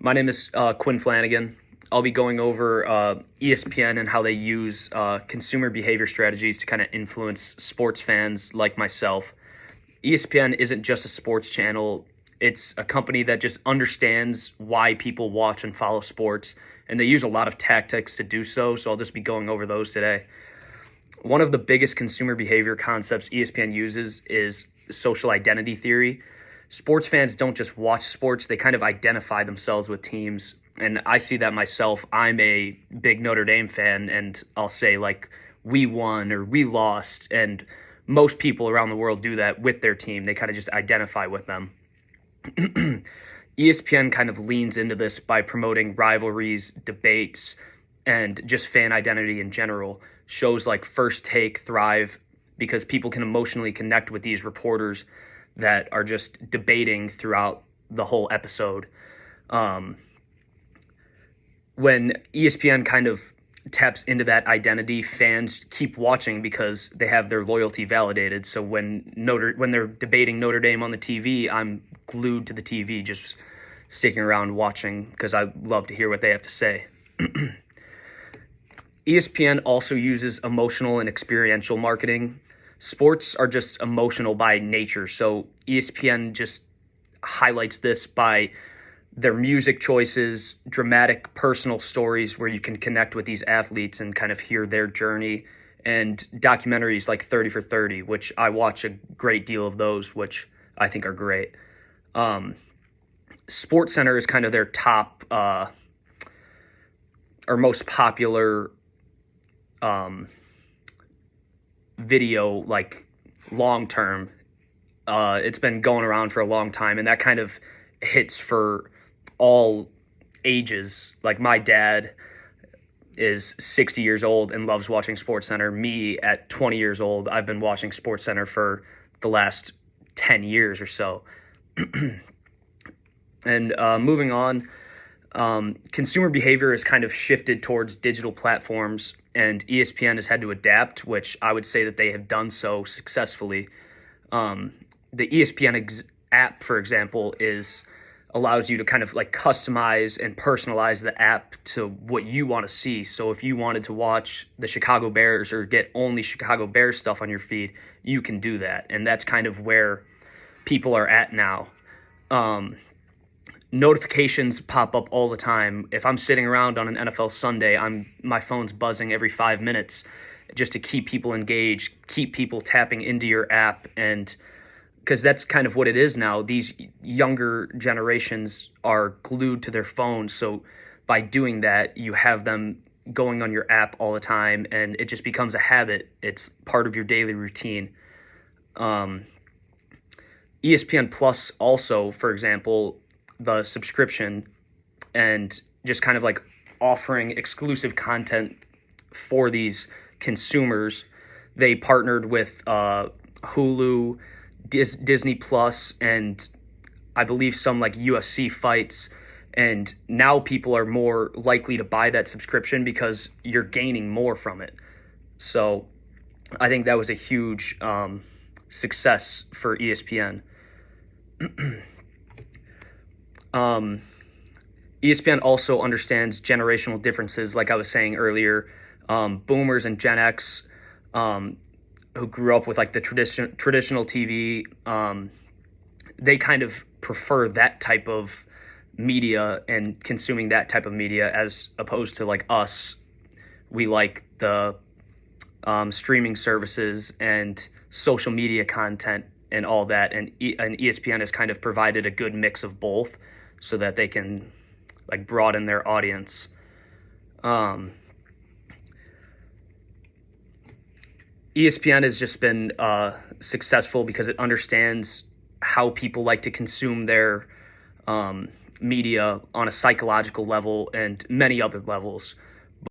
My name is Quinn Flanagan. I'll be going over ESPN and how they use consumer behavior strategies to kind of influence sports fans like myself. ESPN isn't just a sports channel, it's a company that just understands why people watch and follow sports, and they use a lot of tactics to do so. So I'll just be going over those today. One of the biggest consumer behavior concepts ESPN uses is social identity theory. Sports fans don't just watch sports, they kind of identify themselves with teams. And I see that myself. I'm a big Notre Dame fan, and I'll say, like, we won or we lost. And most people around the world do that with their team. They kind of just identify with them. ESPN kind of leans into this by promoting rivalries, debates, and just fan identity in general. Shows like First Take thrive because people can emotionally connect with these reporters that are just debating throughout the whole episode. When ESPN kind of taps into that identity, fans keep watching because they have their loyalty validated. So when they're debating Notre Dame on the TV, I'm glued to the TV, just sticking around watching because I love to hear what they have to say. ESPN also uses emotional and experiential marketing. Sports are just emotional by nature, so ESPN just highlights this by their music choices, dramatic personal stories where you can connect with these athletes and kind of hear their journey, and documentaries like 30 for 30, which I watch a great deal of those, which I think are great. SportsCenter is kind of their top or most popular video, like, long term. It's been going around for a long time, and that kind of hits for all ages. Like, my dad is 60 years old and loves watching SportsCenter. Me, at 20 years old, I've been watching SportsCenter for the last 10 years or so. And moving on, consumer behavior has kind of shifted towards digital platforms, and ESPN has had to adapt, which I would say that they have done so successfully. The ESPN app, for example, allows you to kind of like customize and personalize the app to what you want to see. So if you wanted to watch the Chicago Bears or get only Chicago Bears stuff on your feed, you can do that. And that's kind of where people are at now. Notifications pop up all the time. If I'm sitting around on an NFL Sunday, my phone's buzzing every 5 minutes just to keep people engaged, keep people tapping into your app. And because that's kind of what it is now. These younger generations are glued to their phones. So by doing that, you have them going on your app all the time, and it just becomes a habit. It's part of your daily routine. ESPN Plus also, for example, the subscription and just kind of like offering exclusive content for these consumers. They partnered with Hulu, Disney Plus, and I believe some like UFC fights. And now people are more likely to buy that subscription because you're gaining more from it. So I think that was a huge success for ESPN. ESPN also understands generational differences, like I was saying earlier. Boomers and Gen X, who grew up with like the traditional TV, they kind of prefer that type of media and consuming that type of media as opposed to like us. We like the streaming services and social media content and all that, and ESPN has kind of provided a good mix of both so that they can like broaden their audience. ESPN has just been successful because it understands how people like to consume their media on a psychological level and many other levels.